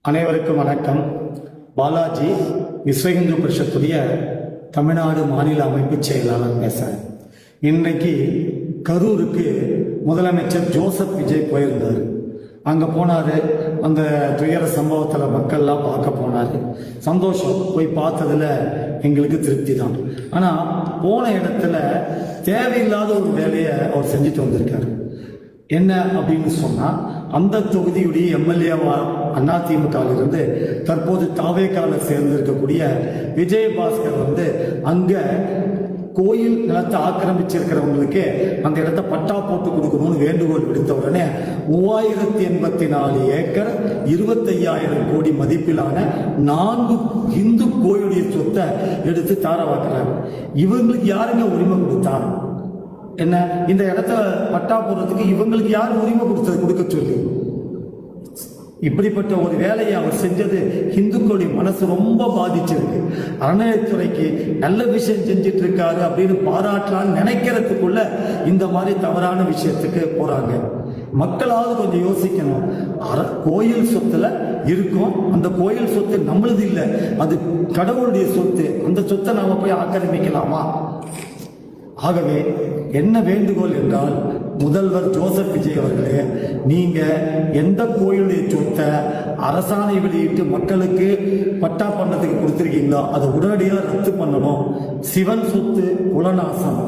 அனைவருக்கும் வணக்கம். பாலாஜி, விஸ்வ இந்து பரிஷத்துடைய தமிழ்நாடு மாநில அமைப்பு செயலாளர் பேசுறேன். இன்னைக்கு கரூருக்கு முதலமைச்சர் ஜோசப் விஜய் போயிருந்தார். அங்கே போனார். அந்த துயர சம்பவத்தில் மக்கள்லாம் பார்க்க போனார். சந்தோஷம், போய் பார்த்ததில் எங்களுக்கு திருப்தி தான். ஆனால் போன இடத்துல தேவையில்லாத ஒரு வேலையை அவர் செஞ்சுட்டு வந்திருக்காரு. என்ன அப்படின்னு சொன்னால், அந்த தொகுதியுடைய எம்எல்ஏவா அதிமுகவிலிருந்து தற்போது தாவேகால சேர்ந்திருக்கக்கூடிய விஜயபாஸ்கர் அங்கே கோயில் நிலத்தை ஆக்கிரமிச்சிருக்கிறவங்களுக்கு அந்த இடத்த பட்டா போட்டு கொடுக்கணும்னு வேண்டுகோள் விடுத்த உடனே 3084 ஏக்கர் 25,000 கோடி மதிப்பிலான 4 இந்து கோயிலுடைய சொத்தை எடுத்து தாரவாக்குறாங்க. இவங்களுக்கு யாருங்க உரிமை கொடுத்தாங்க? என்ன, இந்த இடத்த பட்டா போடுறதுக்கு இவங்களுக்கு யார் உரிமை கொடுக்க சொல்லி? இப்படிப்பட்ட ஒரு வேலையை அவர் செஞ்சது இந்துக்களுடைய மனசு ரொம்ப பாதிச்சிருக்கு. அறநிலையத்துறைக்கு நல்ல விஷயம் செஞ்சிட்டு இருக்காரு அப்படின்னு பாராட்டலான்னு நினைக்கிறதுக்குள்ள இந்த மாதிரி தவறான விஷயத்துக்கு போறாங்க. மக்களாவது கொஞ்சம் யோசிக்கணும். கோயில் சொத்துல இருக்கும், அந்த கோயில் சொத்து நம்மளது இல்லை, அது கடவுளுடைய சொத்து. அந்த சொத்தை நாம போய் ஆக்கிரமிக்கலாமா? ஆகவே என்ன வேண்டுகோள் என்றால், முதல்வர் ஜோசப் விஜய் அவர்களே, நீங்க எந்த கோயிலுடைய சொத்தை அரசாணை வெளியிட்டு மக்களுக்கு பட்டா பண்ணதுக்கு கொடுத்துருக்கீங்களோ அதை உடனடியாக ரத்து பண்ணணும். சிவன் சொத்து குலநாசம்.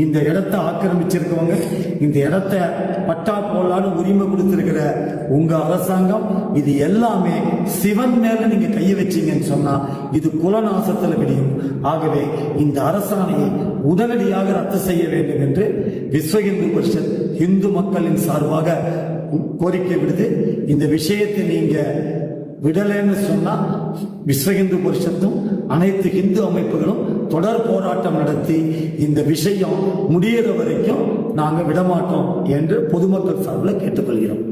இந்த இடத்தை ஆக்கிரமிச்சிருக்கவங்க, இந்த இடத்த பட்டா போலான்னு உரிமை கொடுத்திருக்கிற உங்க அரசாங்கம், இது எல்லாமே சிவன் மேல நீங்க கைய வச்சீங்கன்னு சொன்னா இது குலநாசத்துல விடியும். ஆகவே இந்த அரசாணையை உடனடியாக ரத்து செய்ய வேண்டும் என்று விஸ்வ இந்து பரிஷத் இந்து மக்களின் சார்பாக கோரிக்கை விடுது. இந்த விஷயத்தை நீங்க விடலைன்னு சொன்னா விஸ்வ இந்து பரிஷத்தும் அனைத்து இந்து அமைப்புகளும் தொடர் போராட்டம் நடத்தி இந்த விஷயம் முடிகிற வரைக்கும் நாங்கள் விடமாட்டோம் என்று பொதுமக்கள் சார்பில் கேட்டுக்கொள்கிறோம்.